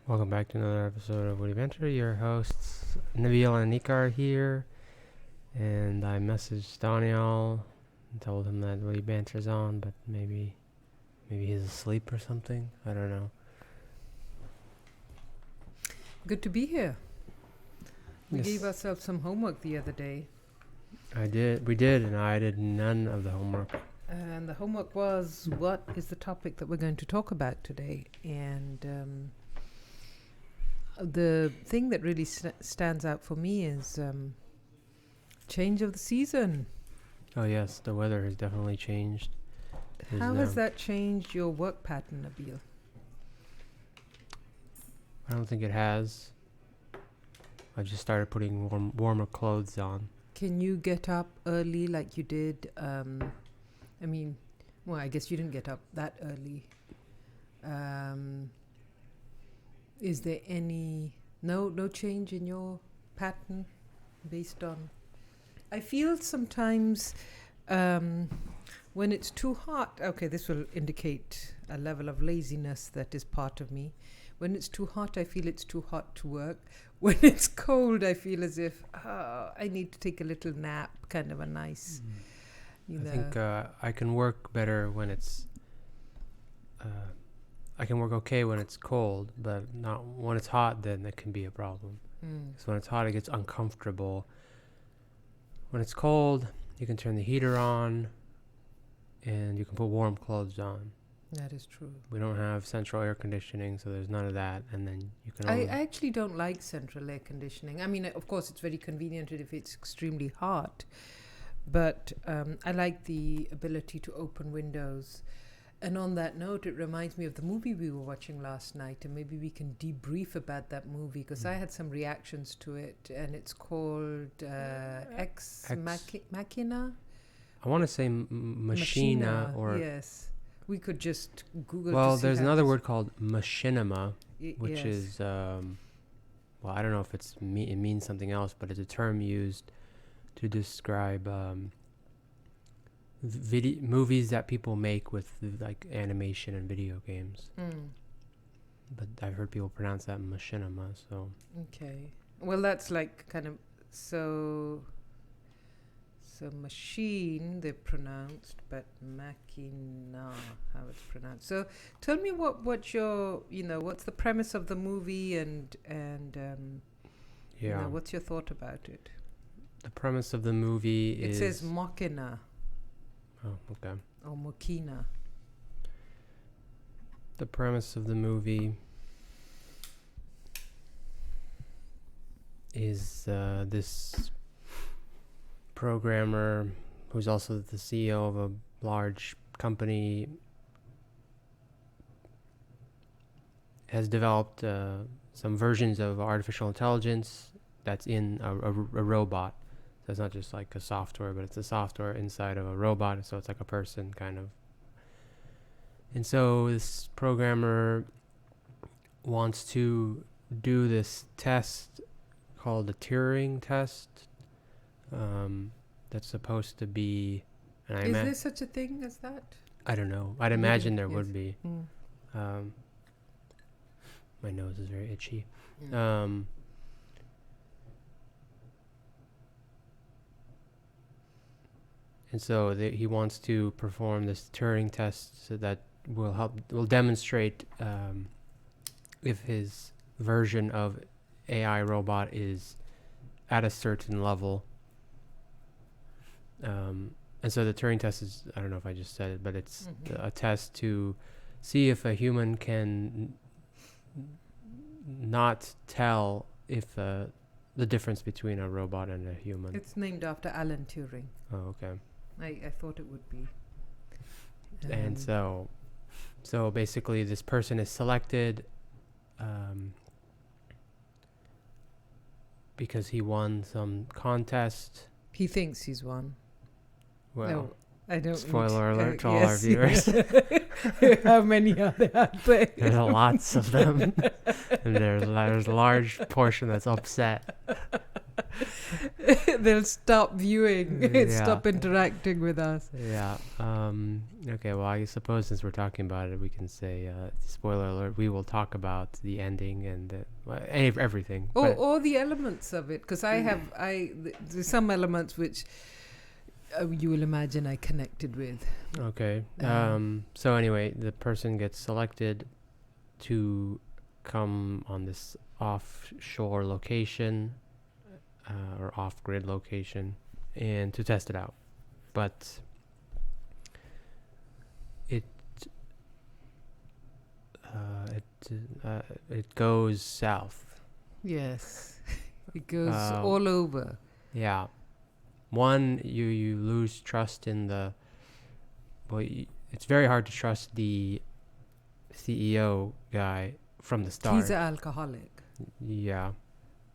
Welcome back to another episode of WittyBantr. Your hosts Nabil and Nika are here, and I messaged Daniel and told him that WittyBantr's on, but maybe he's asleep or something. I don't know. Good to be here. We Yes. gave ourselves some homework the other day, We did, and I did none of the homework. and the homework was what is the topic that we're going to talk about today. And the thing that really stands out for me is change of the season. Oh yes, the weather has definitely changed. How has that changed your work pattern, Nabil? I don't think it has. I just started putting warmer clothes on. Can you get up early like you did? I guess you didn't get up that early. Is there no change in your pattern based on? I feel sometimes when it's too hot. Okay, this will indicate a level of laziness that is part of me. When it's too hot, I feel it's too hot to work. When it's cold, I feel as if I need to take a little nap, kind of a nice, I think I can work better when it's. I can work okay when it's cold, but not when it's hot. Then it can be a problem. So when it's hot, it gets uncomfortable. When it's cold, you can turn the heater on, and you can put warm clothes on. That is true. We don't have central air conditioning, so there's none of that. And then you can. I actually don't like central air conditioning. I mean, of course, it's very convenient if it's extremely hot, but I like the ability to open windows. And on that note, it reminds me of the movie we were watching last night, and maybe we can debrief about that movie, because I had some reactions to it, and it's called Machina? I want to say Machina or. Yes. We could just Google. Well, to see there's how another this- word called machinima, which yes. is well, I don't know if it means something else, but it's a term used to describe movies that people make with like animation and video games. But I've heard people pronounce that machinima. So Okay. Well, that's like kind of so machine they pronounced, but machina how it's pronounced. So tell me what's your what's the premise of the movie and yeah, what's your thought about it? the premise of the movie It is. says machina Oh, okay. or machina. The premise of the movie is this programmer who's also the CEO of a large company has developed some versions of artificial intelligence that's in a robot. So it's not just like a software, but it's a software inside of a robot, so it's like a person kind of. And so this programmer wants to do this test called the Turing test. That's supposed to be. And Is there such a thing as that? I don't know. I'd imagine there Yes. would be. My nose is very itchy. And so he wants to perform this Turing test so that will demonstrate if his version of AI robot is at a certain level. And so the Turing test is, I don't know if I just said it, but it's a test to see if a human can not tell if the difference between a robot and a human. It's named after Alan Turing. Oh, okay. I thought it would be. And so basically this person is selected because he won some contest. He thinks he's won. Well, No, I don't. spoiler alert to all our yes. viewers. How many are there out there? There's lots of them. And there's a large portion that's upset They'll stop viewing, Yeah. stop interacting with us. Yeah. Okay. Well, I suppose since we're talking about it, we can say, spoiler alert: we will talk about the ending and everything. Or, But or the elements of it, because there's some elements which you will imagine I connected with. okay. So anyway, the person gets selected to come on this offshore location or off-grid location and to test it out, but it it goes south. Yes, it goes Um, all over. Yeah. One, you lose trust in the. Well, it's very hard to trust the CEO guy from the start. He's an alcoholic. Yeah.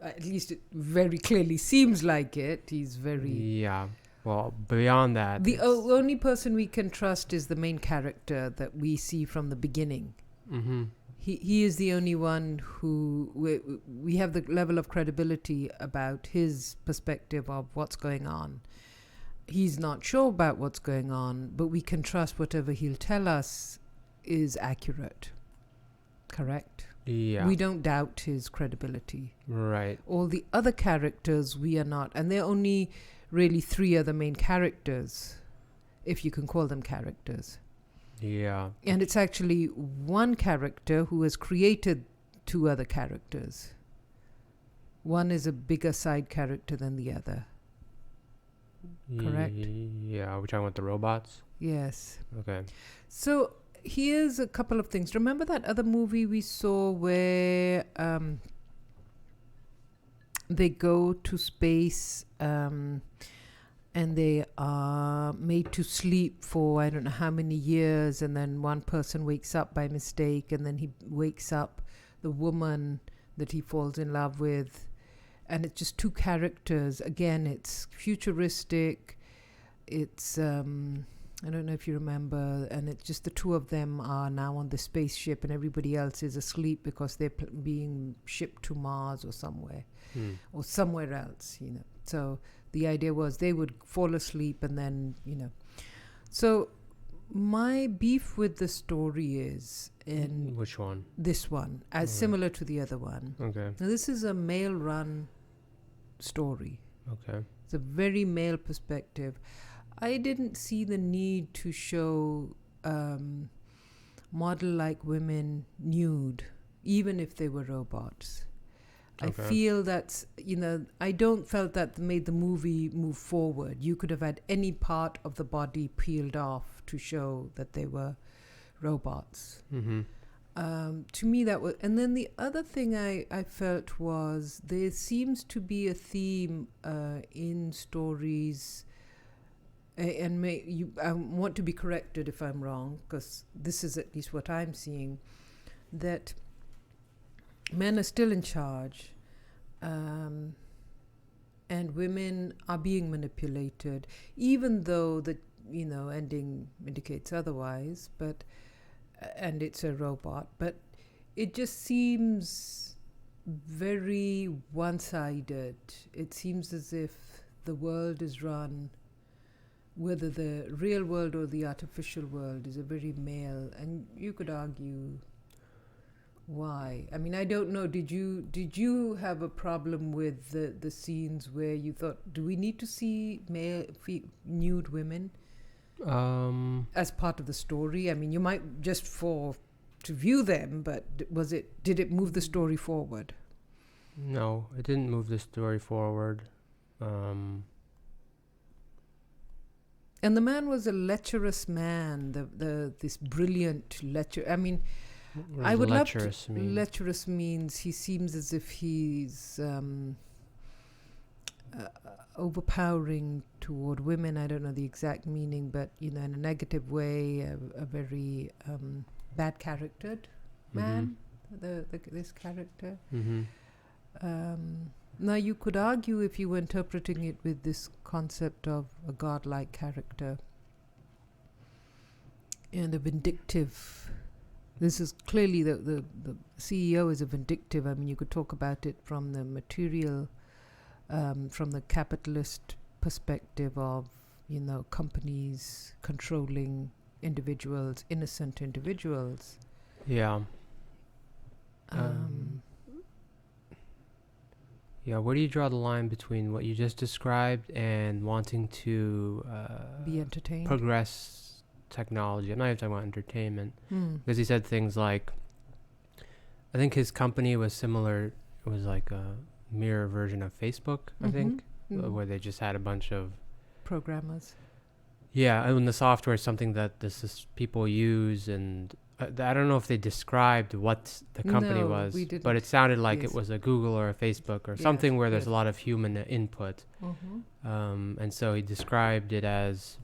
At least it very clearly seems like it. He's very. Yeah. Well, beyond that, The only person we can trust is the main character that we see from the beginning. Mm-hmm. He is the only one who we have the level of credibility about his perspective of what's going on. He's not sure about what's going on, but we can trust whatever he'll tell us is accurate. Correct? Yeah. We don't doubt his credibility. Right. All the other characters we are not, and there are only really 3 other main characters, if you can call them characters. Yeah. And it's actually one character who has created 2 other characters. One is a bigger side character than the other. Correct? Yeah. We're talking about the robots. Yes. Okay. So here's a couple of things. Remember that other movie we saw where they go to space and they are made to sleep for I don't know how many years, and then one person wakes up by mistake, and then he wakes up the woman that he falls in love with, and it's just 2 characters. Again, it's futuristic. It's I don't know if you remember, and it's just the 2 of them are now on the spaceship, and everybody else is asleep because they're being shipped to Mars or somewhere, or somewhere else, you know. So the idea was they would fall asleep and then, you know. So my beef with the story is in Which one? this one, as similar to the other one. Okay. Now this is a male-run story. Okay. It's a very male perspective. I didn't see the need to show model-like women nude, even if they were robots. I feel that's, you know, I don't felt that made the movie move forward. You could have had any part of the body peeled off to show that they were robots. Mm-hmm. To me, that was, and then the other thing I felt was there seems to be a theme in stories, and I want to be corrected if I'm wrong, because this is at least what I'm seeing, that men are still in charge, and women are being manipulated, even though the ending indicates otherwise. But and it's a robot, but it just seems very one-sided. It seems as if the world is run, whether the real world or the artificial world, is a very male, and you could argue why. I mean, I don't know. Did you have a problem with the scenes where you thought, do we need to see nude women as part of the story? I mean, you might just to view them, but did it move the story forward? No, it didn't move the story forward. And the man was a lecherous man. This brilliant lecher. I mean, I would love to. Lecherous means he seems as if he's overpowering toward women. I don't know the exact meaning, but in a negative way, a very bad-charactered man. This character. Mm-hmm. Now you could argue, if you were interpreting it with this concept of a godlike character and a vindictive. This is clearly the CEO is a vindictive. I mean, you could talk about it from the material from the capitalist perspective of, companies controlling individuals, innocent individuals. Yeah. Yeah, where do you draw the line between what you just described and wanting to Be entertained. progress technology? I'm not even talking about entertainment. Because he said things like, I think his company was similar. It was like a mirror version of Facebook, I think, where they just had a bunch of programmers. Yeah, and the software is something that people use, and I don't know if they described what the company was, we didn't. But it sounded like Yes. it was a Google or a Facebook or something where there's yes. a lot of human input. And so he described it as,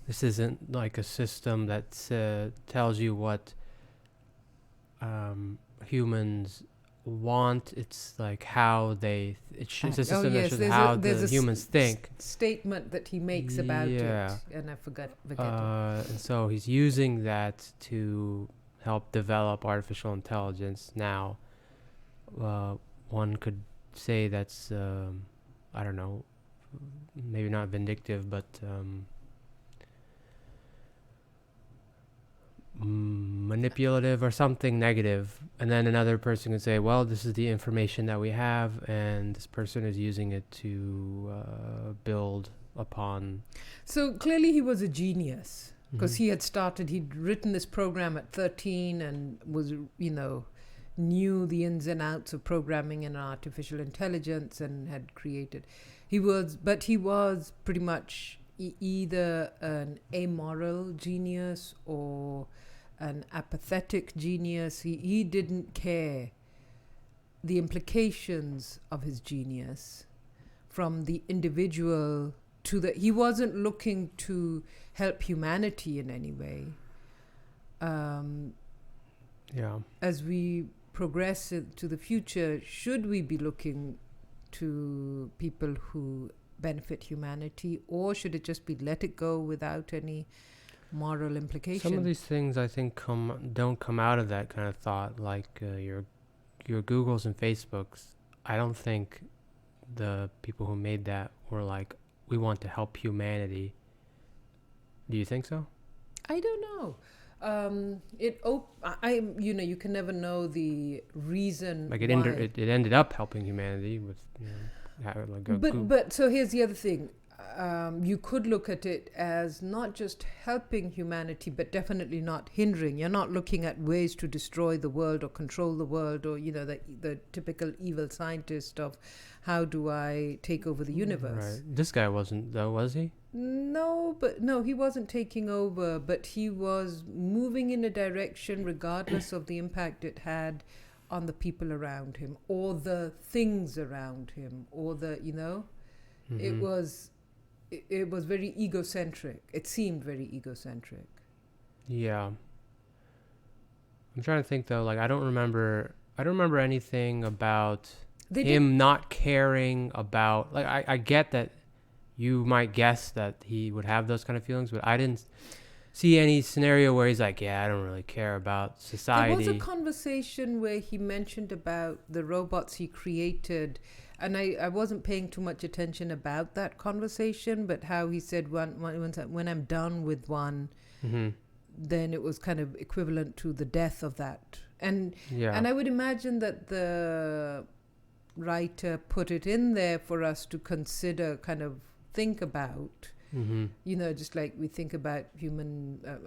this isn't like a system that tells you what humans want. It's like how they it's a system that shows how the humans think. Statement that he makes about it, and I forget it. And so he's using that to help develop artificial intelligence. Now, one could say that's I don't know, maybe not vindictive, but manipulative or something negative. And then another person can say, well, this is the information that we have, and this person is using it to build upon. So clearly he was a genius, because he'd written this program at 13 and was, knew the ins and outs of programming and artificial intelligence and had created. He was pretty much either an amoral genius or an apathetic genius. He didn't care the implications of his genius from the individual to the... He wasn't looking to help humanity in any way. As we progress to the future, should we be looking to people who benefit humanity, or should it just be let it go without any moral implication? Some of these things, I think, don't come out of that kind of thought, like your Googles and Facebooks. I don't think the people who made that were like, we want to help humanity. Do you think so? I don't know. You can never know the reason. Like it ended up helping humanity with, But so here's the other thing. You could look at it as not just helping humanity, but definitely not hindering. You're not looking at ways to destroy the world or control the world, or the typical evil scientist of how do I take over the universe. Right. This guy wasn't, though, was he? No, he wasn't taking over, but he was moving in a direction regardless of the impact it had on the people around him or the things around him, or it was very egocentric. It seemed very egocentric. Yeah. I'm trying to think though, like I don't remember anything about him not caring about, like I get that you might guess that he would have those kind of feelings, but I didn't see any scenario where he's like, yeah, I don't really care about society. There was a conversation where he mentioned about the robots he created, and I wasn't paying too much attention about that conversation, but how he said when I'm done with one, then it was kind of equivalent to the death of that. And I would imagine that the writer put it in there for us to consider, kind of think about. Just like we think about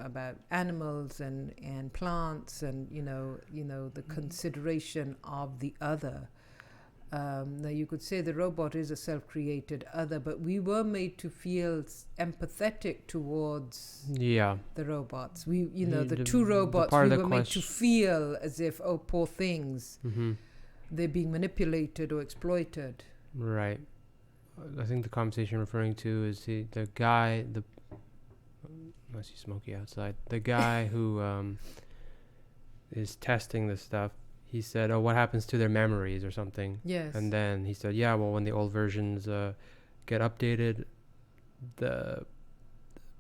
about animals and plants, and the consideration of the other. Now you could say the robot is a self-created other, but we were made to feel empathetic towards the robots. The two robots, we were made to feel as if, oh, poor things, they're being manipulated or exploited. Right. I think the conversation referring to is the guy, I see Smokey outside. The guy who is testing this stuff. He said, "Oh, what happens to their memories or something?" Yes. And then he said, "Yeah, well, when the old versions get updated, the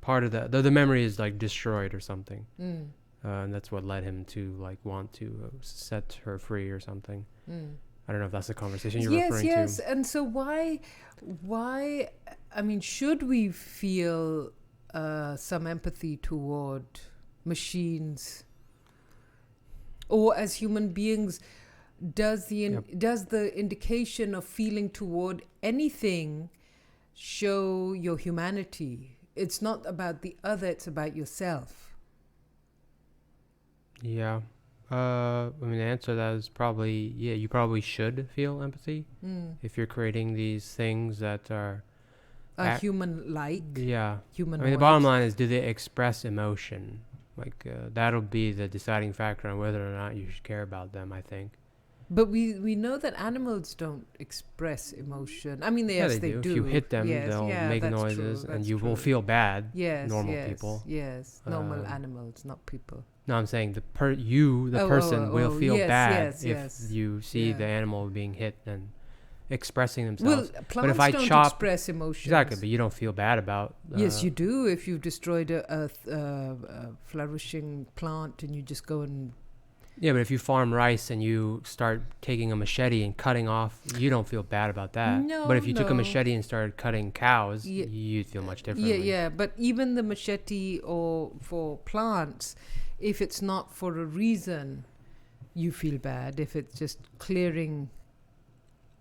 part of the memory is like destroyed or something." And that's what led him to like want to set her free or something. I don't know if that's the conversation you're Yes, referring yes. to. And so why, I mean, should we feel some empathy toward machines? Or as human beings, does the indication of feeling toward anything show your humanity? It's not about the other, it's about yourself. Yeah. I mean, the answer to that is probably, yeah, you probably should feel empathy if you're creating these things that are Human-like. Yeah. Humanoid. I mean, the bottom line is, do they express emotion? Like, that'll be the deciding factor on whether or not you should care about them, I think. But we know that animals don't express emotion. I mean, yes, they do. If you hit them, yes, they'll yeah, make that's noises, true, and that's you will true. feel bad. Yes, normal yes, people. Yes, normal animals, not people. No, I'm saying the person will feel bad if you see the animal being hit and expressing themselves. Well, plants but if I don't chop, express emotions. Exactly, but you don't feel bad about. Yes, you do. If you've destroyed a flourishing plant and you just go and. Yeah, but if you farm rice and you start taking a machete and cutting off, you don't feel bad about that. No, but if you took a machete and started cutting cows, you'd feel much differently. Yeah. But even the machete or for plants, if it's not for a reason, you feel bad. If it's just clearing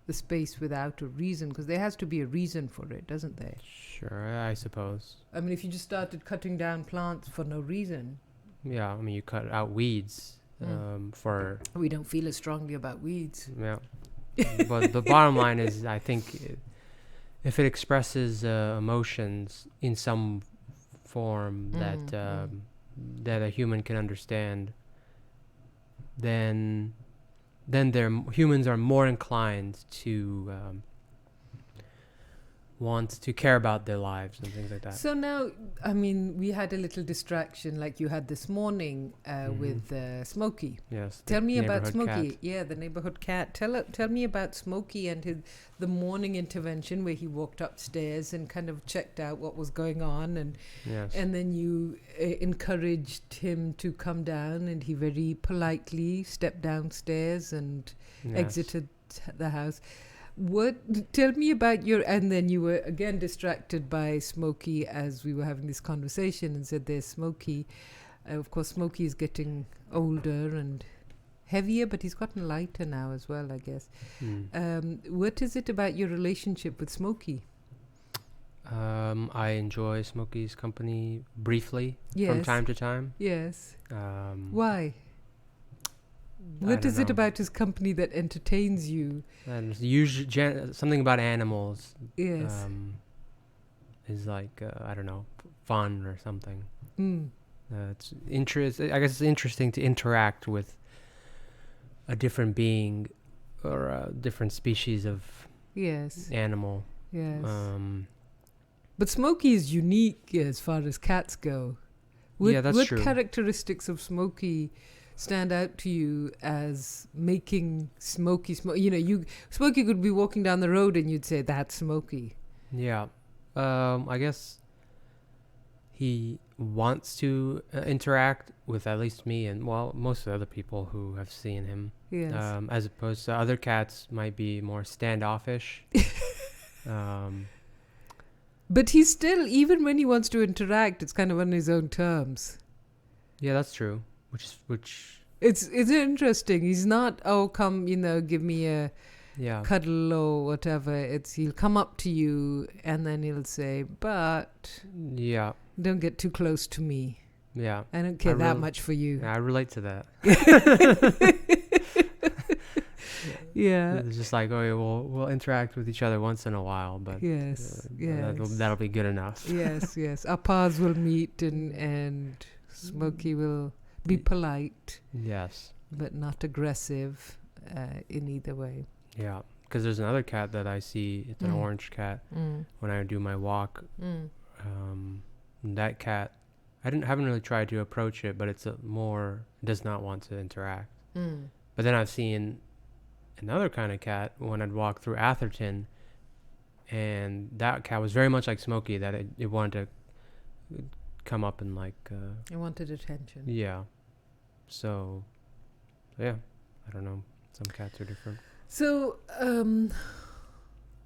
the space without a reason, because there has to be a reason for it, doesn't there? Sure, I suppose. I mean, if you just started cutting down plants for no reason. Yeah, I mean, you cut out weeds. For we don't feel as strongly about weeds. Yeah, but the bottom line is, I think if it expresses emotions in some form that a human can understand, then humans are more inclined to want to care about their lives and things like that. So now, I mean, we had a little distraction like you had this morning with Smokey. Yes. Tell me about Smokey. Cat. Yeah, the neighborhood cat. Tell me about Smokey and the morning intervention where he walked upstairs and kind of checked out what was going on, and then you encouraged him to come down, and he very politely stepped downstairs and exited the house. Tell me about and then you were again distracted by Smokey as we were having this conversation and said there's Smokey. Of course, Smokey is getting older and heavier, but he's gotten lighter now as well, I guess. What is it about your relationship with Smokey? I enjoy Smokey's company briefly from time to time. Yes. Why? What is it about his company that entertains you? And usually something about animals. Yes. Is like I don't know, fun or something. It's I guess it's interesting to interact with a different being or a different species of animal. Yes. But Smokey is unique as far as cats go. That's true. What characteristics of Smokey stand out to you as making Smokey? Smokey could be walking down the road and you'd say that's Smokey. Yeah. I guess he wants to interact with at least me and most of the other people who have seen him. Yes. As opposed to other cats might be more standoffish. But he's still, even when he wants to interact, it's kind of on his own terms. Yeah, that's true. Which it's interesting. He's not, come, give me a cuddle or whatever. He'll come up to you and then he'll say, but don't get too close to me. Yeah. I don't care that much for you. Yeah, I relate to that. Yeah. It's just like, we'll interact with each other once in a while, but that'll be good enough. Yes. Our paths will meet and Smokey will be polite. Yes. But not aggressive in either way. Yeah. Because there's another cat that I see. It's an orange cat. When I do my walk. That cat, haven't really tried to approach it, but it's does not want to interact. But then I've seen another kind of cat when I'd walk through Atherton, and that cat was very much like Smokey, that it wanted to come up and it wanted attention. Yeah. So, yeah, I don't know. Some cats are different. So,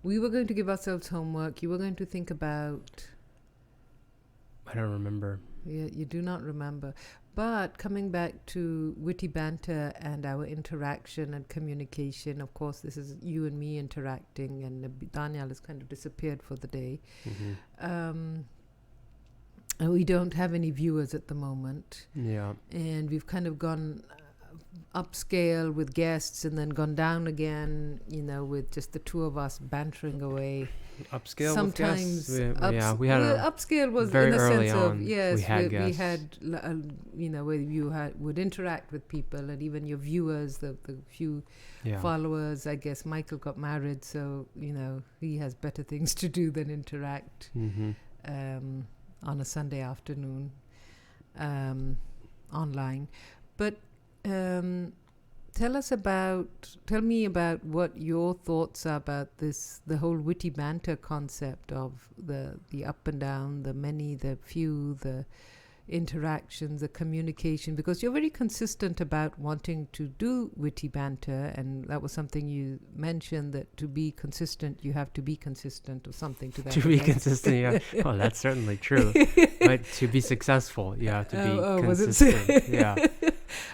we were going to give ourselves homework. You were going to think about. I don't remember. Yeah, you do not remember. But coming back to witty banter and our interaction and communication, of course, this is you and me interacting, and Daniel has kind of disappeared for the day. Mm-hmm. And we don't have any viewers at the moment. Yeah. And we've kind of gone upscale with guests and then gone down again, with just the two of us bantering away. Upscale Sometimes with guests? We had upscale was very in the early sense of on, yes, we had we guests. had where you would interact with people, and even your viewers, the few followers. I guess Michael got married, so he has better things to do than interact on a Sunday afternoon online. But tell me about what your thoughts are about the whole witty banter concept of the up and down, the many, the few, the interactions, the communication, because you're very consistent about wanting to do witty banter, and that was something you mentioned, that to be consistent you have to be consistent, or something to that to be consistent, yeah. Oh, that's certainly true. But to be successful, you have to be consistent. Yeah.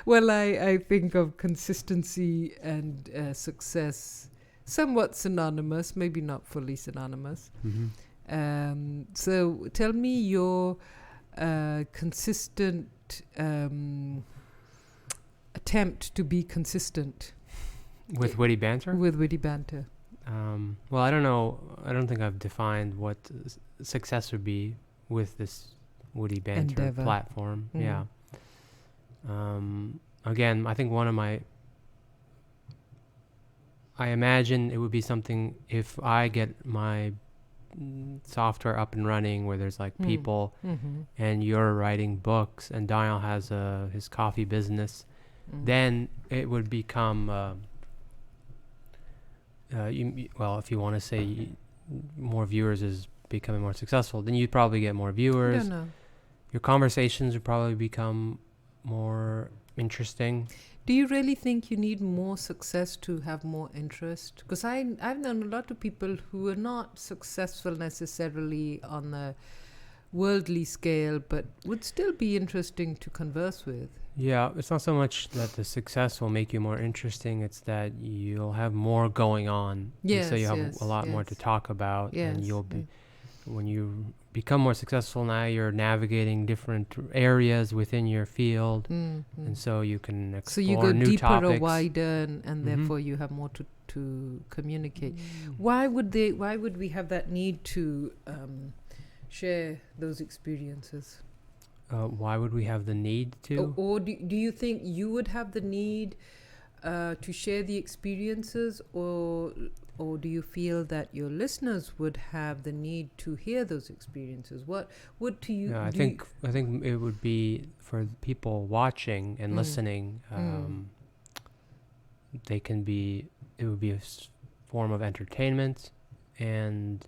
Well, I think of consistency and success somewhat synonymous, maybe not fully synonymous. Mm-hmm. So tell me your consistent attempt to be consistent with witty banter. With witty banter. Well, I don't know. I don't think I've defined what success would be with this witty banter endeavor. Platform. Yeah. Again, I think I imagine it would be something if I get my software up and running where there's like people and you're writing books and Dial has his coffee business, then it would become if you want to say more viewers is becoming more successful, then you'd probably get more viewers. I don't know. Your conversations would probably become more interesting. Do you really think you need more success to have more interest? Because I've known a lot of people who are not successful necessarily on a worldly scale, but would still be interesting to converse with. Yeah, it's not so much that the success will make you more interesting, it's that you'll have more going on. Yes, so you have a lot more to talk about, and you'll be when you become more successful now, you're navigating different areas within your field, and so you can explore new topics. So you go deeper or wider, and therefore you have more to communicate. Why would we have that need to share those experiences? Why would we have the need to? Or do you think you would have the need to share the experiences, or do you feel that your listeners would have the need to hear those experiences? What do you? I think it would be for people watching and listening. It would be a form of entertainment, and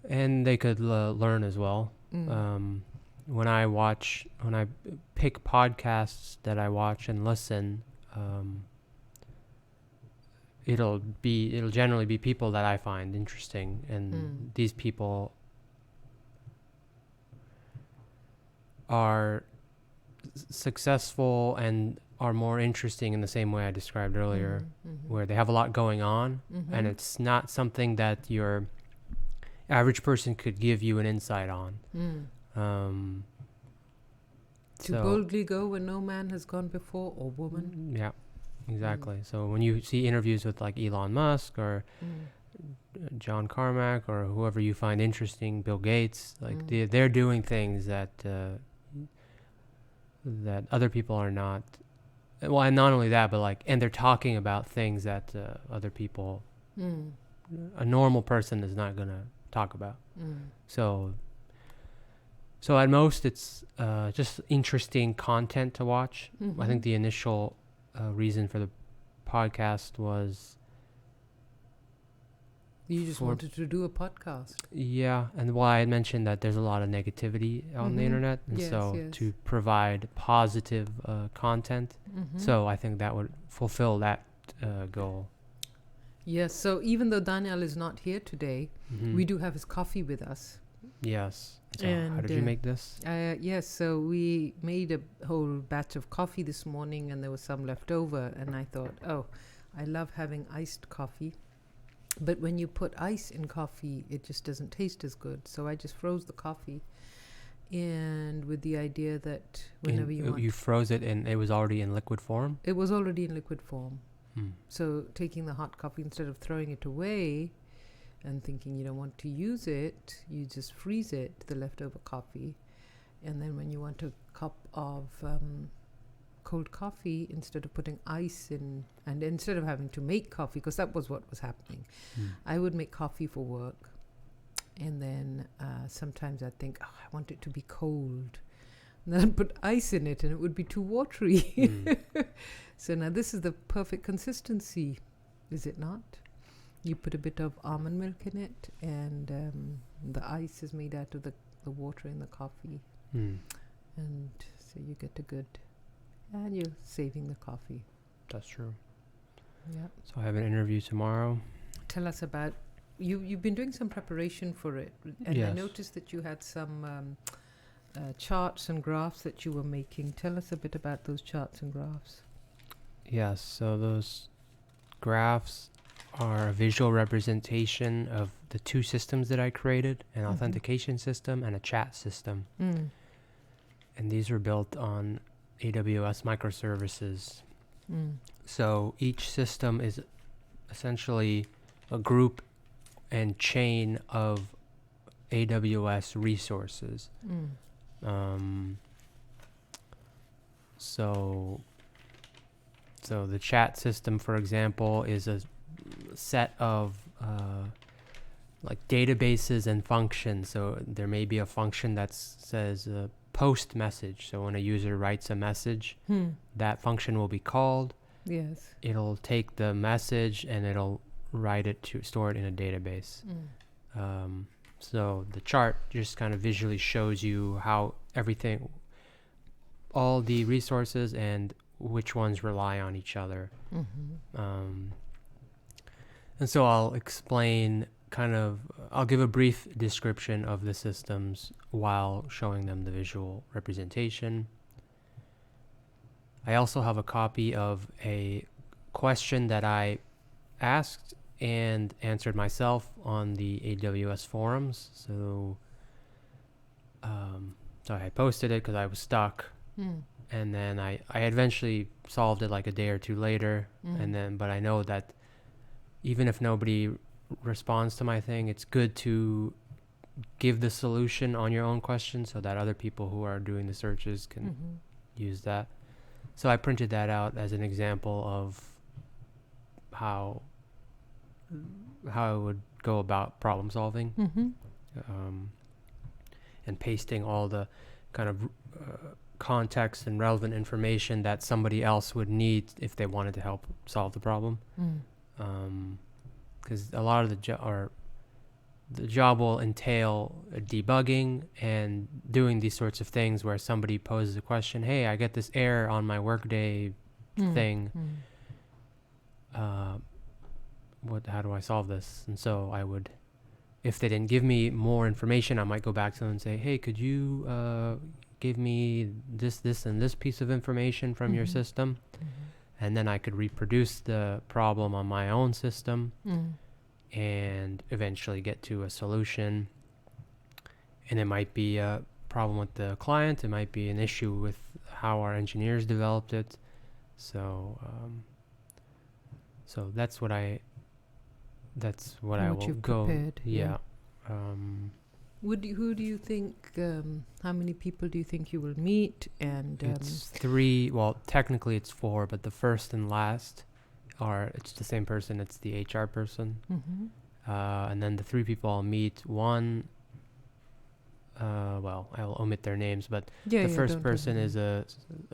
they could learn as well. When I pick podcasts that I watch and listen, it'll generally be people that I find interesting, and these people are successful and are more interesting in the same way I described earlier, where they have a lot going on, and it's not something that your average person could give you an insight on. To boldly go where no man has gone before, or woman. Yeah, exactly. So when you see interviews with like Elon Musk or John Carmack or whoever you find interesting, Bill Gates, like they're doing things that other people are not. Well, and not only that, but and they're talking about things that other people, a normal person, is not gonna talk about. So at most it's just interesting content to watch. I think the initial reason for the podcast was You just wanted to do a podcast. Yeah, and why I mentioned that there's a lot of negativity on the internet, and Yes, so yes. to provide positive content, so I think that would fulfill that goal. Yes, so even though Daniel is not here today, we do have his coffee with us. Yes. So And how did you make this? Yes, so we made a whole batch of coffee this morning, and there was some left over, and I thought, oh, I love having iced coffee. But when you put ice in coffee, it just doesn't taste as good. So I just froze the coffee, and with the idea that whenever you froze it and it was already in liquid form? It was already in liquid form. So taking the hot coffee, instead of throwing it away and thinking you don't want to use it, you just freeze it, the leftover coffee. And then when you want a cup of cold coffee, instead of putting ice in, and instead of having to make coffee, because that was what was happening, I would make coffee for work. And then sometimes I'd think, oh, I want it to be cold. And then I'd put ice in it and it would be too watery. So now this is the perfect consistency, is it not? You put a bit of almond milk in it, and the ice is made out of the water in the coffee. And so you get a good, and you're saving the coffee. That's true. Yeah. So I have an interview tomorrow. Tell us about, you've been doing some preparation for it, and I noticed that you had some charts and graphs that you were making. Tell us a bit about those charts and graphs. Yes, so those graphs are a visual representation of the two systems that I created, an authentication system and a chat system. And these were built on AWS microservices. So each system is essentially a group and chain of AWS resources. So the chat system, for example, is a set of like databases and functions. So there may be a function that says post message. So when a user writes a message, that function will be called. Yes. It'll take the message and it'll write it to store it in a database. So the chart just kind of visually shows you how everything, all the resources and which ones rely on each other. And so I'll explain I'll give a brief description of the systems while showing them the visual representation. I also have a copy of a question that I asked and answered myself on the AWS forums. So I posted it because I was stuck. And then I eventually solved it like a day or two later. But I know that even if nobody responds to my thing, it's good to give the solution on your own question so that other people who are doing the searches can use that. So I printed that out as an example of how I would go about problem solving, and pasting all the kind of context and relevant information that somebody else would need if they wanted to help solve the problem. Because a lot of the job will entail debugging and doing these sorts of things where somebody poses a question, hey, I get this error on my workday thing. How do I solve this? And so I would, if they didn't give me more information, I might go back to them and say, hey, could you give me this, and this piece of information from your system? And then I could reproduce the problem on my own system and eventually get to a solution. And it might be a problem with the client. It might be an issue with how our engineers developed it. So that's what I will go. Prepared, yeah. Who do you think, how many people do you think you will meet? And it's 3, well, technically it's 4, but the first and last it's the same person. It's the HR person. And then the 3 people I'll meet, one, well, I'll omit their names, but the first person is a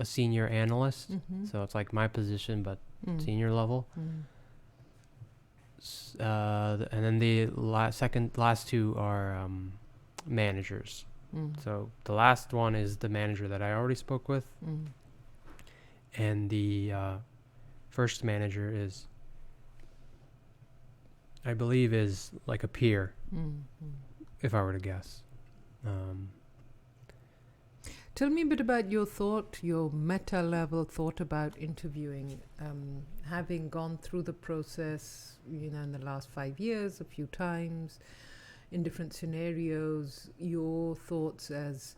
senior analyst. So it's like my position, but senior level. And then the last two are managers. So the last one is the manager that I already spoke with, and the first manager is, I believe, is like a peer, if I were to guess. Tell me a bit about your thought, your meta level thought about interviewing. Having gone through the process, in the last 5 years, a few times, in different scenarios, your thoughts as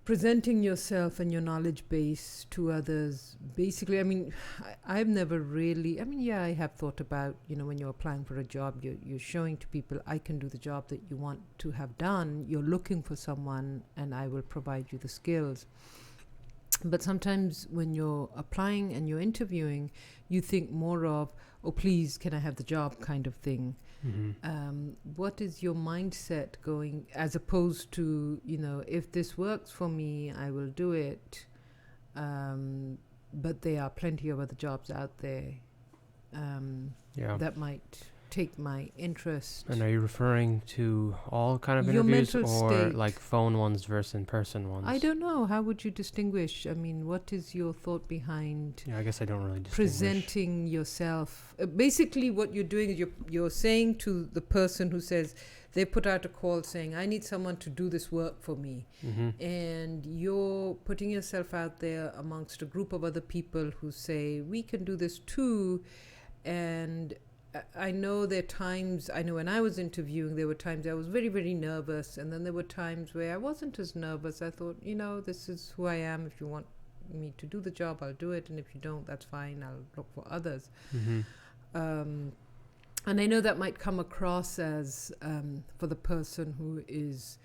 presenting yourself and your knowledge base to others. Basically, I've never really, I have thought about, when you're applying for a job, you're showing to people, I can do the job that you want to have done. You're looking for someone and I will provide you the skills. But sometimes when you're applying and you're interviewing, you think more of, oh, please, can I have the job kind of thing. What is your mindset going, as opposed to, if this works for me, I will do it. But there are plenty of other jobs out there that might take my interest. And are you referring to all kind of Your interviews, mental or state. like phone ones versus in-person ones? I don't know. How would you distinguish? What is your thought behind Yeah, I guess I don't really distinguish. presenting yourself? Basically, what you're doing is you're saying to the person who says, they put out a call saying, I need someone to do this work for me. And you're putting yourself out there amongst a group of other people who say, we can do this too. And I know there are times, when I was interviewing, there were times I was very, very nervous. And then there were times where I wasn't as nervous. I thought, this is who I am. If you want me to do the job, I'll do it. And if you don't, that's fine. I'll look for others. And I know that might come across as, for the person who is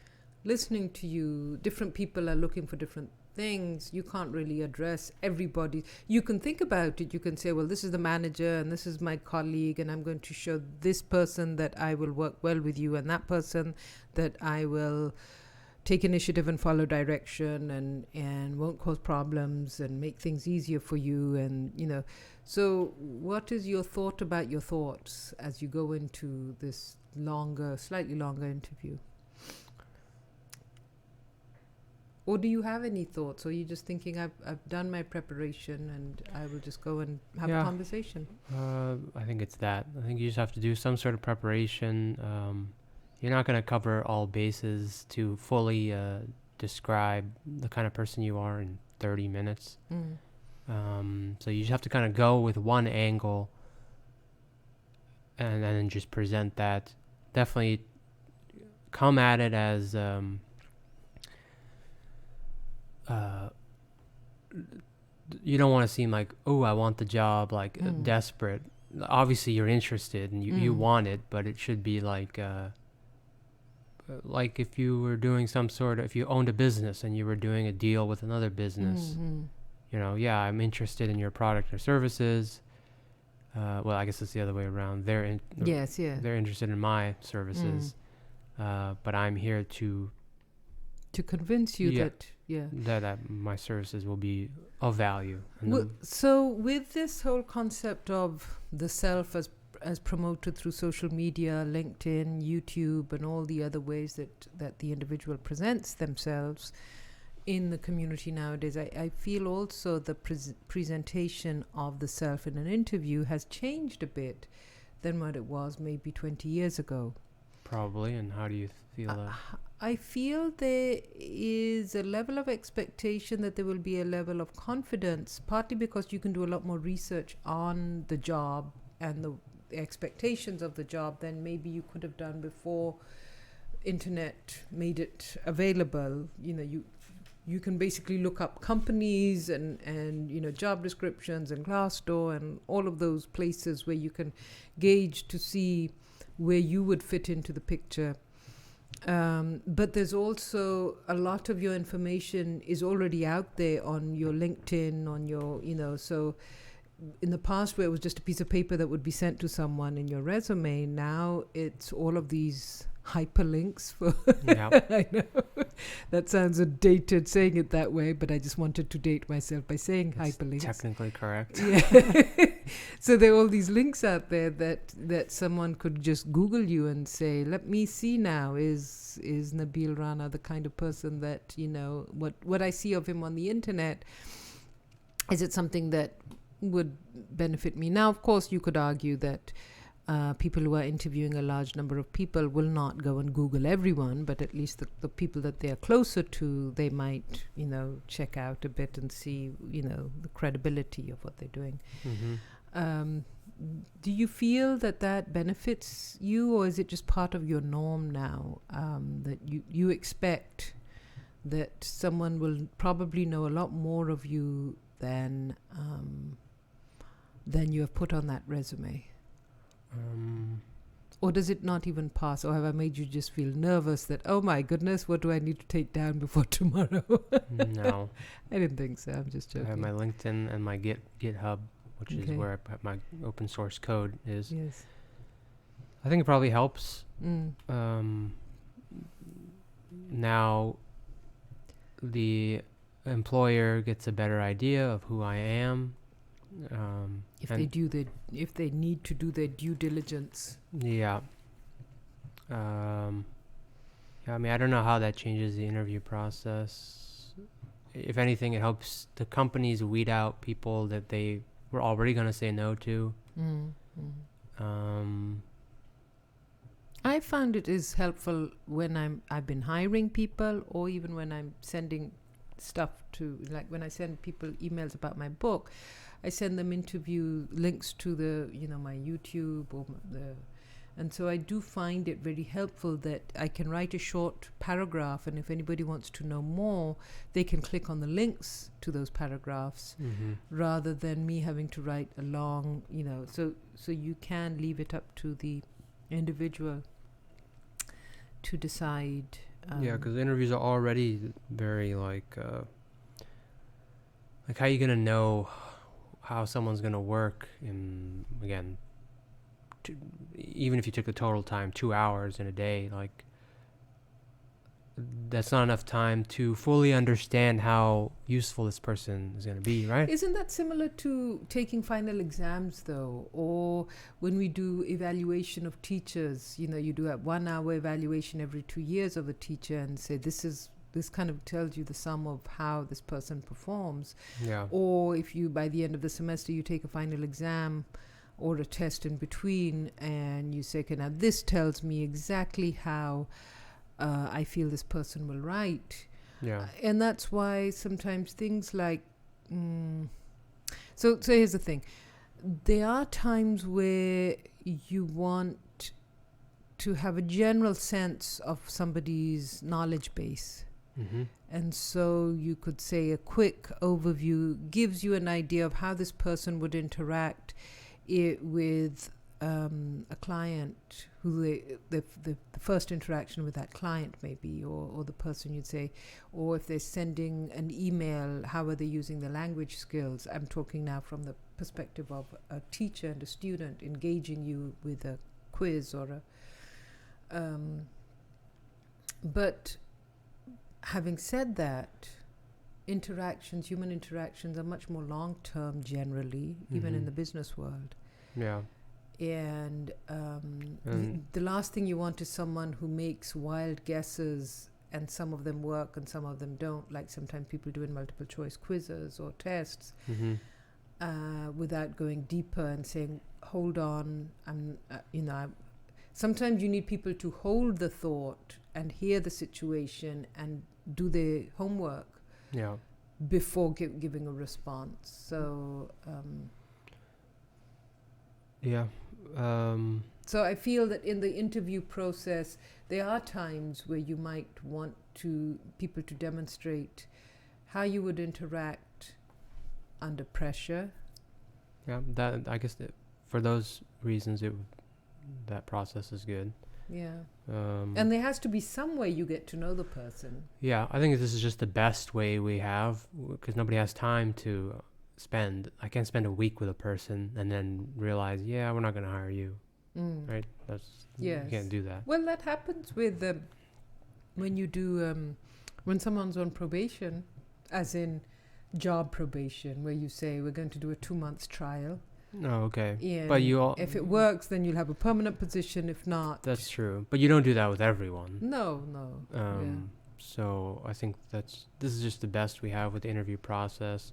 listening to you, different people are looking for different things. You can't really address everybody. You can think about it. You can say, well, this is the manager and this is my colleague, and I'm going to show this person that I will work well with you, and that person that I will take initiative and follow direction and won't cause problems and make things easier for you. And, so what is your thought about your thoughts as you go into this slightly longer interview? Or do you have any thoughts? Or are you just thinking, I've done my preparation and I will just go and have a conversation? I think it's that. I think you just have to do some sort of preparation. You're not going to cover all bases to fully describe the kind of person you are in 30 minutes. So you just have to kind of go with one angle and then just present that. Definitely come at it as... you don't want to seem like, oh, I want the job, like desperate. Obviously, you're interested and you want it, but it should be like if you were doing if you owned a business and you were doing a deal with another business, I'm interested in your product or services. Well, I guess it's the other way around. They're interested in my services, but I'm here to convince you that my services will be of value. So with this whole concept of the self as promoted through social media, LinkedIn, YouTube, and all the other ways that the individual presents themselves in the community nowadays, I feel also the presentation of the self in an interview has changed a bit than what it was maybe 20 years ago. Probably. And how do you feel that? I feel there is a level of expectation that there will be a level of confidence, partly because you can do a lot more research on the job and the expectations of the job than maybe you could have done before internet made it available. You can basically look up companies and job descriptions and Glassdoor and all of those places where you can gauge to see where you would fit into the picture. But there's also a lot of your information is already out there on your LinkedIn, on your, so in the past where it was just a piece of paper that would be sent to someone in your resume, now it's all of these hyperlinks for. Yeah, I know that sounds dated saying it that way, but I just wanted to date myself by saying it's hyperlinks. technically correct. Yeah. So there are all these links out there that someone could just Google you and say, "Let me see now. Is Nabil Rana the kind of person that, what I see of him on the internet? Is it something that would benefit me?" Now, of course, you could argue that people who are interviewing a large number of people will not go and Google everyone, but at least the people that they are closer to, they might, check out a bit and see, the credibility of what they're doing. Mm-hmm. Do you feel that benefits you, or is it just part of your norm now, that you expect that someone will probably know a lot more of you than you have put on that resume? Or does it not even pass? Or have I made you just feel nervous that, oh my goodness, what do I need to take down before tomorrow? No. I didn't think so. I'm just joking. I have my LinkedIn and my GitHub, which is where I put my open source code is. Yes. I think it probably helps. Mm. Now the employer gets a better idea of who I am. If they need to do their due diligence. Yeah. I mean, I don't know how that changes the interview process. If anything, it helps the companies weed out people that they were already going to say no to. I found it is helpful when I've been hiring people, or even when I'm sending stuff to, like when I send people emails about my book, I send them interview links to my YouTube and so I do find it very helpful that I can write a short paragraph, and if anybody wants to know more, they can click on the links to those paragraphs, rather than me having to write a long, so you can leave it up to the individual to decide. Yeah, because interviews are already very like how are you gonna know how someone's gonna work in, again, even if you took the total time 2 hours in a day, like that's not enough time to fully understand how useful this person is gonna be, right? Isn't that similar to taking final exams though, or when we do evaluation of teachers? You do a 1 hour evaluation every 2 years of a teacher and say this kind of tells you the sum of how this person performs. Yeah. Or if you, by the end of the semester, you take a final exam or a test in between and you say, okay, now this tells me exactly how I feel this person will write. Yeah. And that's why sometimes things like so here's the thing. There are times where you want to have a general sense of somebody's knowledge base. And so you could say a quick overview gives you an idea of how this person would interact with a client, who the first interaction with that client maybe, or the person you'd say, or if they're sending an email, how are they using the language skills? I'm talking now from the perspective of a teacher and a student engaging you with a quiz or but having said that, human interactions are much more long-term generally, even in the business world. Yeah. And the last thing you want is someone who makes wild guesses, and some of them work and some of them don't, like sometimes people do in multiple choice quizzes or tests, without going deeper and saying, hold on, sometimes you need people to hold the thought and hear the situation and do their homework before giving a response. So so I feel that in the interview process there are times where you might want people to demonstrate how you would interact under pressure. That, I guess that for those reasons that process is good. And there has to be some way you get to know the person. I think this is just the best way we have, because nobody has time to I can't spend a week with a person and then realize, we're not going to hire you. right? That's Yes. you can't do that. Well, that happens with when you do when someone's on probation, as in job probation, where you say we're going to do a 2 months trial. No, okay. And But you all, if it works, then you'll have a permanent position. If not, that's true. But you don't do that with everyone. no. So I think this is just the best we have with the interview process,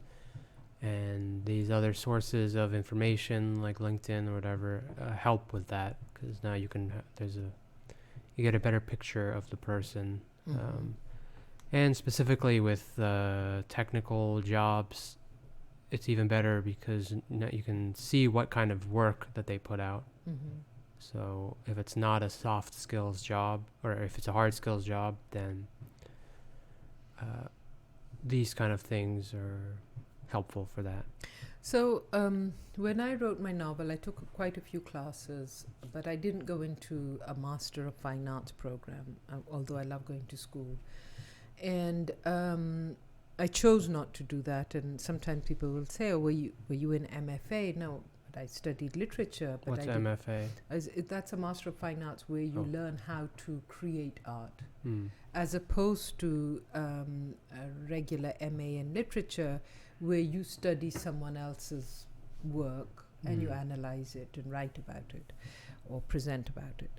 and these other sources of information like LinkedIn or whatever help with that, because now you can you get a better picture of the person. And specifically with technical jobs, it's even better because you can see what kind of work that they put out. So if it's not a soft skills job, or if it's a hard skills job, then these kind of things are helpful for that. So when I wrote my novel, I took quite a few classes, but I didn't go into a Master of Fine Arts program, although I love going to school. And I chose not to do that. And sometimes people will say, "Oh, were you in MFA?" No, but I studied literature. But What's MFA? That's a Master of Fine Arts, where you learn how to create art, as opposed to a regular MA in literature, where you study someone else's work and you analyze it and write about it or present about it.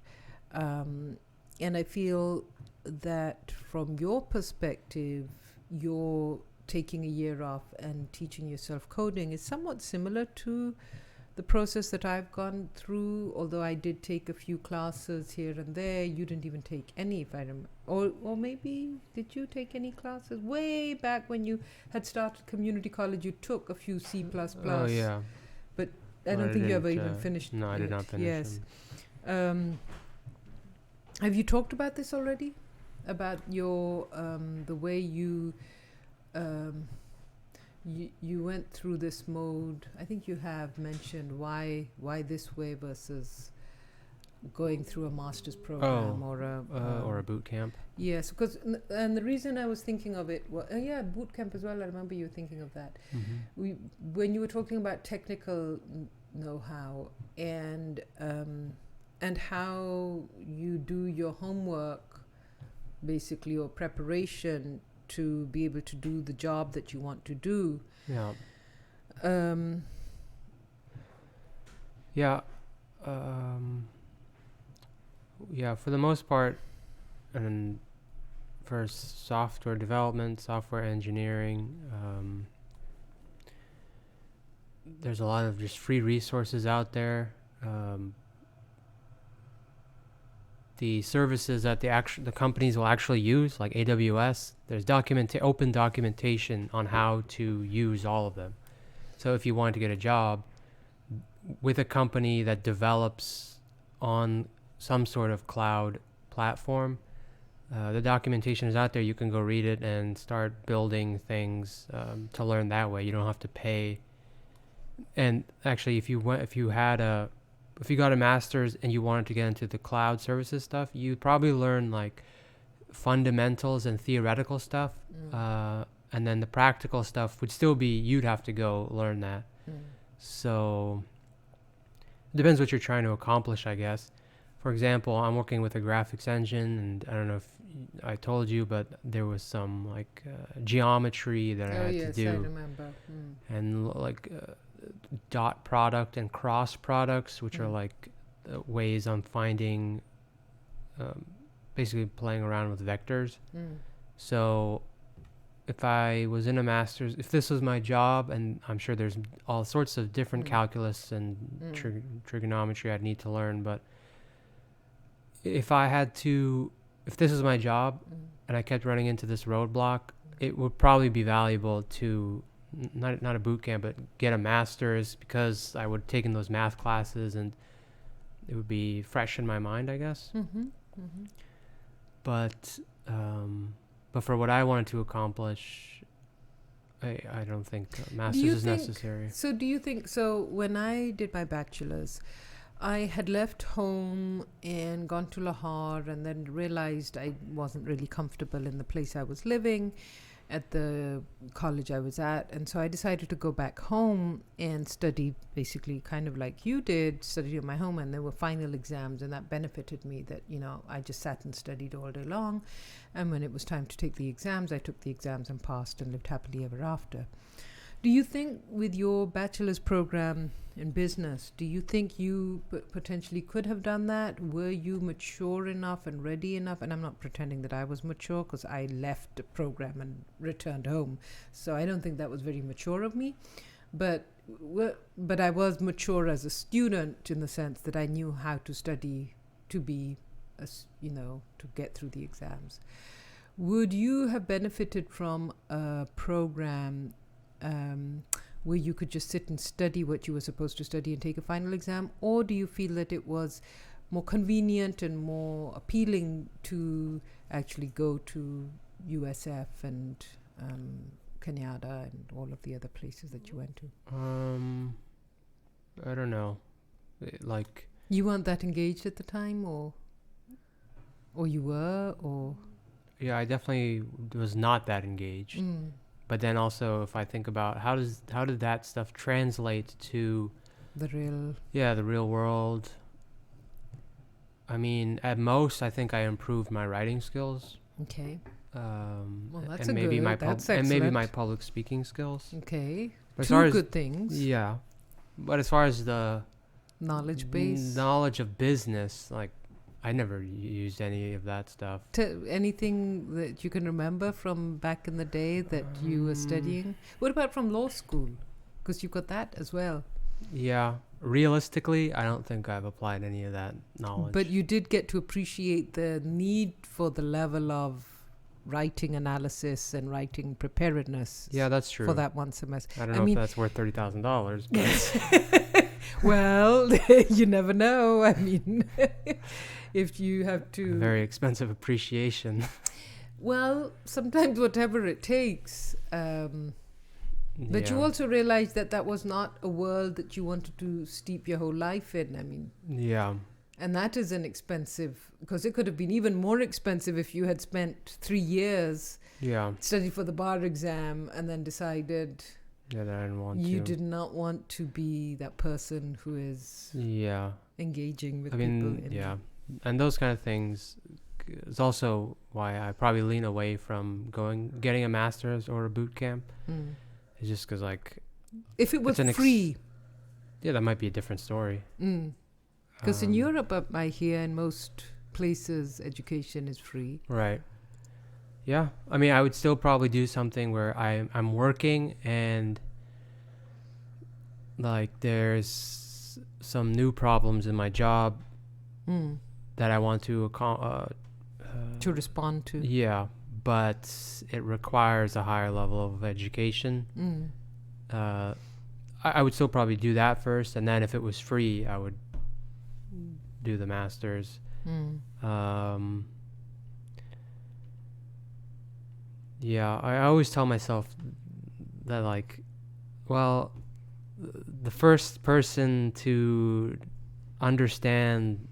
And I feel that from your perspective, you're taking a year off and teaching yourself coding is somewhat similar to the process that I've gone through, although I did take a few classes here and there. You didn't even take any, if I remember. Or maybe, did you take any classes? Way back when you had started community college, you took a few C++. Oh, yeah. But I don't think you ever even finished No, I did not finish Yes. them. Have you talked about this already? About your, the way you went through this mode. I think you have mentioned why this way versus going through a master's program or a boot camp. Yes, because and the reason I was thinking of it was boot camp as well. I remember you were thinking of that. When you were talking about technical know-how and how you do your homework, basically, or preparation to be able to do the job that you want to do. Yeah. For the most part, and for software development, software engineering, there's a lot of just free resources out there. The services that the companies will actually use, like AWS, there's open documentation on how to use all of them. So if you want to get a job with a company that develops on some sort of cloud platform, the documentation is out there. You can go read it and start building things to learn that way. You don't have to pay. And actually, if you got a master's and you wanted to get into the cloud services stuff, you'd probably learn like fundamentals and theoretical stuff. And then the practical stuff would still be, you'd have to go learn that. So it depends what you're trying to accomplish, I guess. For example, I'm working with a graphics engine, and I don't know if I told you, but there was some like geometry that I had to do. I remember. And like dot product and cross products, which are like ways on finding, basically playing around with vectors. So if I was in a master's, if this was my job, and I'm sure there's all sorts of different calculus and trigonometry I'd need to learn, but if this was my job and I kept running into this roadblock, it would probably be valuable to not a boot camp, but get a master's, because I would have taken those math classes and it would be fresh in my mind, I guess. But for what I wanted to accomplish, I don't think a master's is necessary. So do you think, when I did my bachelor's, I had left home and gone to Lahore, and then realized I wasn't really comfortable in the place I was living. at the college I was at. And so I decided to go back home and study, basically kind of like you did, study at my home. And there were final exams, and that benefited me that, I just sat and studied all day long. And when it was time to take the exams, I took the exams and passed and lived happily ever after. Do you think with your bachelor's program in business, do you think you potentially could have done that? Were you mature enough and ready enough? And I'm not pretending that I was mature, because I left the program and returned home. So I don't think that was very mature of me. But I was mature as a student, in the sense that I knew how to study to be, to get through the exams. Would you have benefited from a program where you could just sit and study what you were supposed to study and take a final exam? Or do you feel that it was more convenient and more appealing to actually go to USF and Kenyatta and all of the other places that you went to? I don't know. You weren't that engaged at the time, or you were, or? Yeah, I definitely was not that engaged. But then also, if I think about how did that stuff translate to the real world? I mean, at most, I think I improved my writing skills. Okay. Well, that's and maybe my excellent. maybe my public speaking skills. Okay. But Two good things. Yeah, but as far as the knowledge base, knowledge of business, like, I never used any of that stuff. Anything that you can remember from back in the day that you were studying? What about from law school? Because you've got that as well. Yeah. Realistically, I don't think I've applied any of that knowledge. But you did get to appreciate the need for the level of writing analysis and writing preparedness. Yeah, that's true. For that one semester. I don't know if that's worth $30,000. Well, you never know. I mean, if you have to... A very expensive appreciation. Well, sometimes whatever it takes. But you also realized that was not a world that you wanted to steep your whole life in. I mean... Yeah. And that is an expensive... Because it could have been even more expensive if you had spent 3 years... Yeah. Studied for the bar exam and then decided... Yeah, that I didn't want You did not want to be that person who is... Yeah. Engaging with people. Yeah. And those kind of things is also why I probably lean away from getting a master's or a boot camp. It's just because, like... If it was free... Yeah, that might be a different story. Because in Europe, I hear in most places, education is free. Right. Yeah. I mean, I would still probably do something where I'm working and, like, there's some new problems in my job that I want to respond to. Yeah, but it requires a higher level of education. I would still probably do that first, and then if it was free, I would do the master's. Yeah, I always tell myself that, like, well, the first person to understand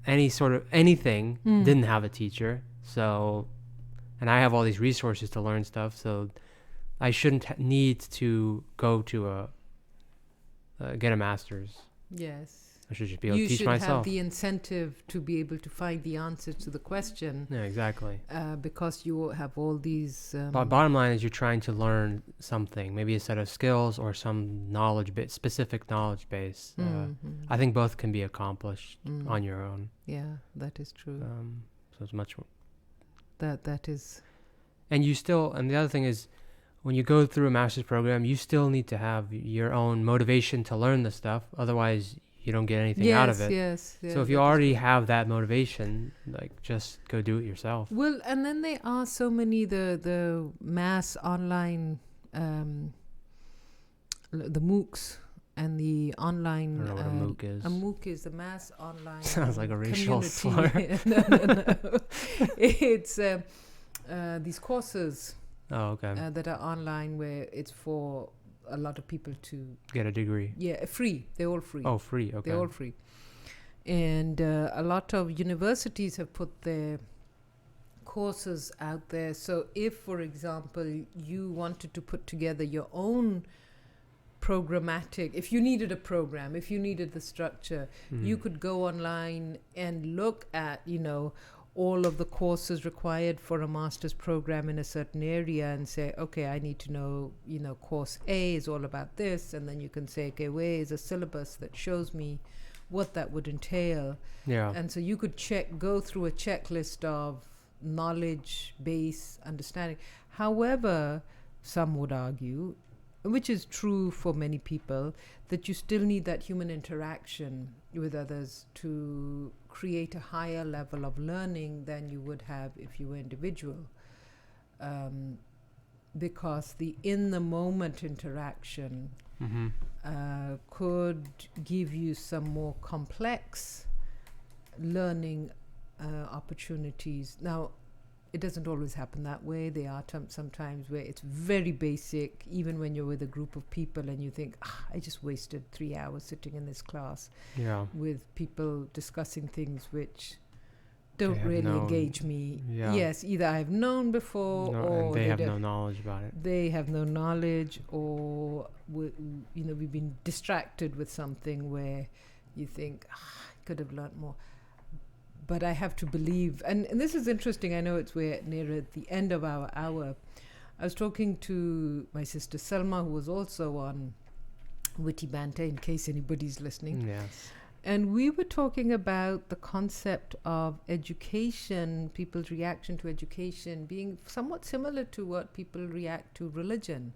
anything didn't have a teacher. So, and I have all these resources to learn stuff, so I shouldn't need to go to get a master's. Yes. I should just be able to teach myself. You should have the incentive to be able to find the answer to the question. Yeah, exactly. Because you have all these... bottom line is you're trying to learn something, maybe a set of skills or some specific knowledge base. I think both can be accomplished on your own. Yeah, that is true. So it's much more... That is... And the other thing is, when you go through a master's program, you still need to have your own motivation to learn the stuff. Otherwise, you don't get anything out of it. Yes. So if you already have that motivation, like, just go do it yourself. Well, and then there are so many the mass online, the MOOCs and the online. I don't know what a MOOC is. A MOOC is the mass online. Sounds like a racial slur. No. It's these courses. Oh, okay. That are online, where it's for a lot of people to get a degree. Yeah, free. They're all free. Oh, free. Okay. They're all free. And a lot of universities have put their courses out there. So if, for example, you wanted to put together your own programmatic, if you needed a program, if you needed the structure, you could go online and look at, all of the courses required for a master's program in a certain area and say, okay, I need to know, course A is all about this. And then you can say, okay, where is a syllabus that shows me what that would entail? Yeah. And so you could go through a checklist of knowledge base understanding. However, some would argue, which is true for many people, that you still need that human interaction with others to create a higher level of learning than you would have if you were individual. Because the in-the-moment interaction could give you some more complex learning opportunities. Now, it doesn't always happen that way. There are sometimes where it's very basic, even when you're with a group of people and you think, I just wasted 3 hours sitting in this class with people discussing things which don't really engage me. Yeah. Yes, either I've known before or and they have no knowledge about it. They have no knowledge, or we've been distracted with something where you think, I could have learned more. But I have to believe, and this is interesting, I know we're near at the end of our hour. I was talking to my sister Selma, who was also on WittyBantr, in case anybody's listening. Yes. And we were talking about the concept of education, people's reaction to education being somewhat similar to what people react to religion.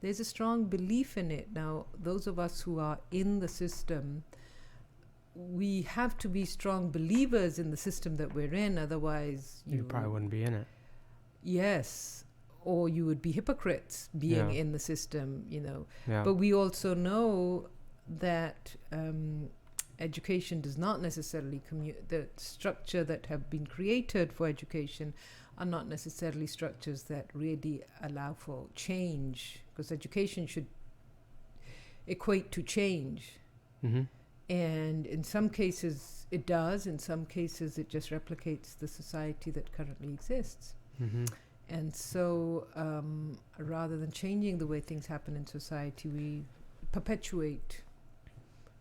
There's a strong belief in it. Now, those of us who are in the system, we have to be strong believers in the system that we're in, otherwise you probably wouldn't be in it. Yes, or you would be hypocrites being in the system, Yeah. But we also know that education does not necessarily the structure that have been created for education are not necessarily structures that really allow for change, because education should equate to change. Mm-hmm. And in some cases it does, in some cases it just replicates the society that currently exists. Mm-hmm. And so rather than changing the way things happen in society, we perpetuate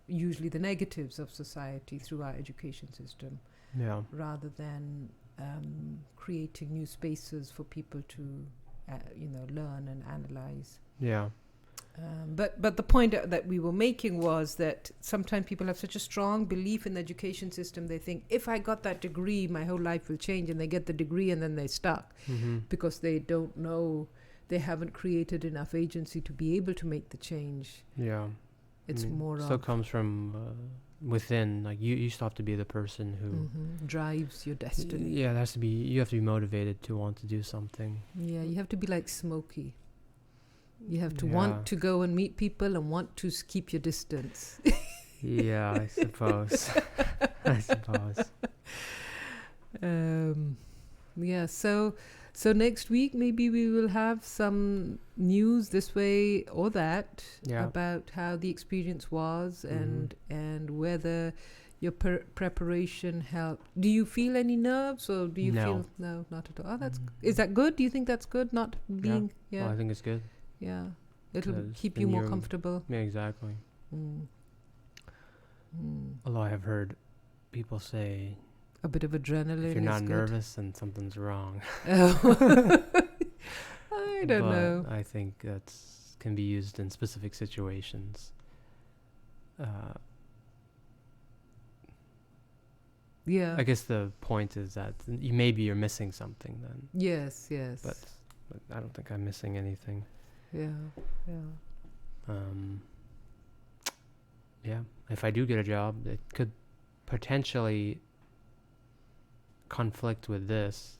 usually the negatives of society through our education system, rather than creating new spaces for people to learn and analyze. Yeah. But the point that we were making was that sometimes people have such a strong belief in the education system, they think, if I got that degree, my whole life will change, and they get the degree and then they're stuck because they don't know, they haven't created enough agency to be able to make the change. Yeah. It's more still comes from within. Like you still have to be the person who drives your destiny. Yeah, you have to be motivated to want to do something. Yeah, you have to be like Smokey. You have to want to go and meet people and want to keep your distance. Yeah, I suppose. Yeah, so next week maybe we will have some news this way or that about how the experience was and whether your preparation helped. Do you feel any nerves, or do you feel no, not at all? Oh, is that good? Do you think that's good? Not being Well, I think it's good. Yeah, it'll keep you more comfortable. Yeah, exactly. Although I have heard people say a bit of adrenaline. If you're not good. nervous, then something's wrong. I don't know. I think that can be used in specific situations. Yeah. I guess the point is that maybe you're missing something then. Yes. But I don't think I'm missing anything. Yeah. If I do get a job, it could potentially conflict with this,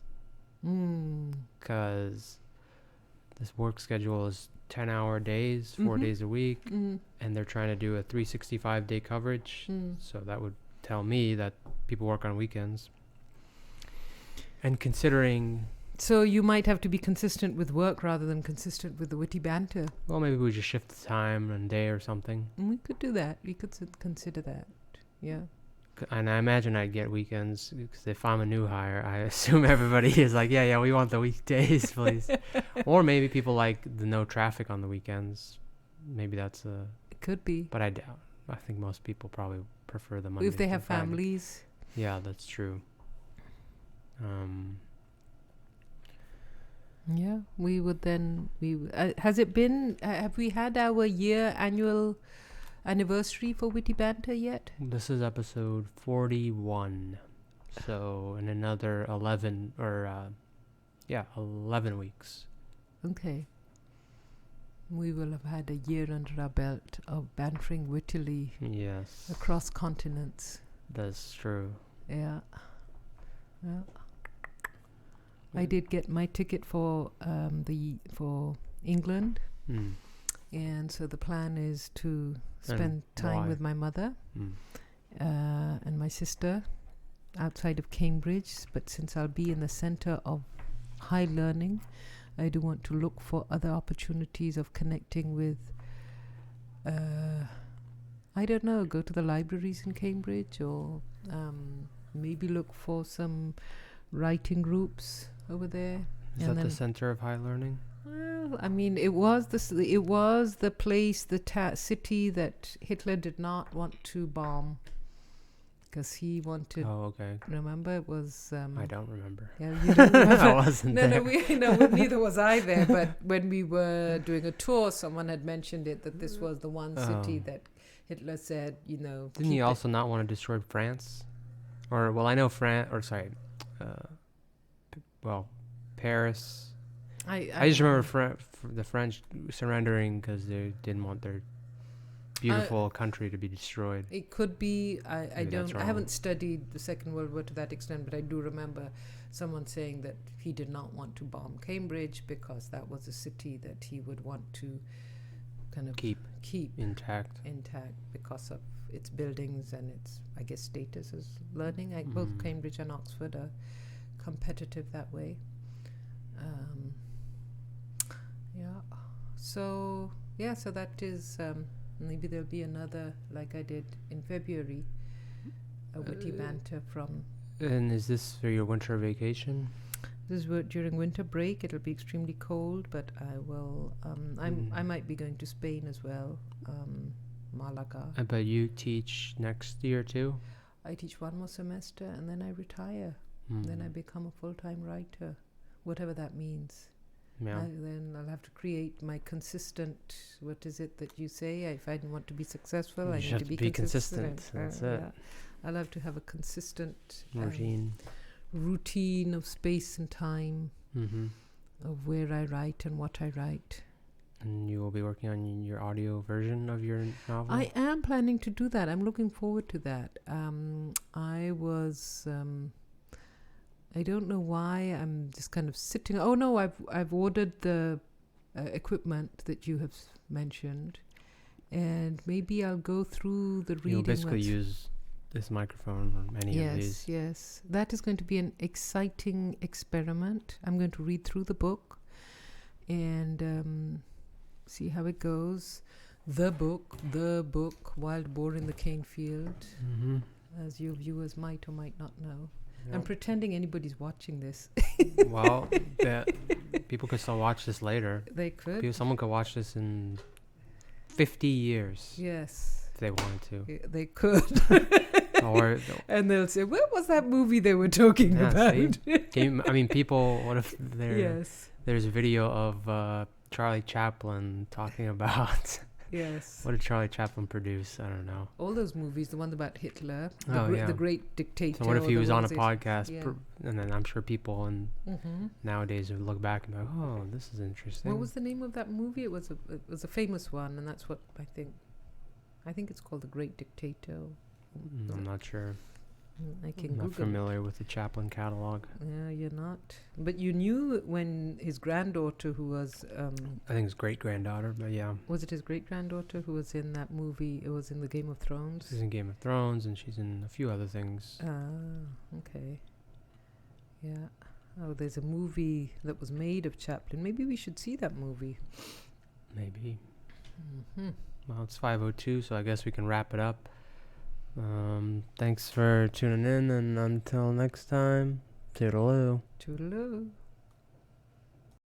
because this work schedule is 10-hour days, 4 days a week, and they're trying to do a 365-day coverage. So that would tell me that people work on weekends. And considering... So you might have to be consistent with work rather than consistent with the WittyBantr. Well, maybe we just shift the time and day or something. We could do that. We could consider that. Yeah. And I imagine I'd get weekends because if I'm a new hire, I assume everybody is like, yeah, we want the weekdays, please. Or maybe people like the no traffic on the weekends. Maybe that's a. It could be. But I doubt. I think most people probably prefer the Monday. If they through have Friday. families. Yeah, that's true. Yeah, we would then. Has it been? Have we had our annual anniversary for WittyBantr yet? This is episode 41. So in another 11 11 weeks. Okay. We will have had a year under our belt of bantering wittily Yes. across continents. That's true. Yeah. I did get my ticket for England, and so the plan is to spend time with my mother and my sister outside of Cambridge. But since I'll be in the centre of high learning, I do want to look for other opportunities of connecting with, I don't know, go to the libraries in Cambridge, or maybe look for some writing groups over there. Is that the center of high learning? Well, I mean, it was the place, the city that Hitler did not want to bomb, because he wanted. Oh, okay. Remember, it was. I don't remember. Yeah, you don't remember. I wasn't there. Neither was I there. But when we were doing a tour, someone had mentioned it, that this was the one city that Hitler said, Didn't he also not want to destroy France? Or, well, I know Paris. I just remember the French surrendering because they didn't want their beautiful country to be destroyed. It could be. I wrong. haven't studied the Second World War to that extent, but I do remember someone saying that he did not want to bomb Cambridge because that was a city that he would want to kind of keep intact because of its buildings and its, I guess, status as learning. Both Cambridge and Oxford are competitive that way. So that is maybe there'll be another, like I did in February, a WittyBantr from. And is this for your winter vacation? This is during winter break. It'll be extremely cold, but I will. I might be going to Spain as well, Malaga. But you teach next year too? I teach one more semester and then I retire. Then I become a full-time writer, whatever that means. Yeah. Then I'll have to create my consistent. What is it that you say? If I want to be successful, I need to be consistent. That's it. Yeah. I'll have to have a consistent routine of space and time, of where I write and what I write. And you will be working on your audio version of your novel? I am planning to do that. I'm looking forward to that. I was. I don't know why. I'm just kind of sitting. Oh no! I've ordered the equipment that you have mentioned, and maybe I'll go through the reading. You'll basically use this microphone or any of these. Yes, that is going to be an exciting experiment. I'm going to read through the book and see how it goes. The book, Wild Boar in the Cane Field, as your viewers might or might not know. Yep. I'm pretending anybody's watching this. Well, people could still watch this later. They could. Someone could watch this in 50 years. Yes. If they wanted to. Yeah, they could. And they'll say, what was that movie they were talking about? People, what if there's a video of Charlie Chaplin talking about... Yes. What did Charlie Chaplin produce? I don't know. All those movies, the one about Hitler, the Great Dictator. So what if he was on a podcast, and then I'm sure people nowadays would look back and be like, oh, this is interesting. What was the name of that movie? It was a famous one, and that's what I think. I think it's called The Great Dictator. I'm not sure. I'm not familiar with the Chaplin catalog. Yeah, you're not. But you knew when his granddaughter, who was... I think his great-granddaughter, but yeah. Was it his great-granddaughter who was in that movie? It was in the Game of Thrones? She's in Game of Thrones, and she's in a few other things. Okay. Yeah. Oh, there's a movie that was made of Chaplin. Maybe we should see that movie. Maybe. Well, it's 5:02, so I guess we can wrap it up. Thanks for tuning in, and until next time, toodaloo. Toodaloo.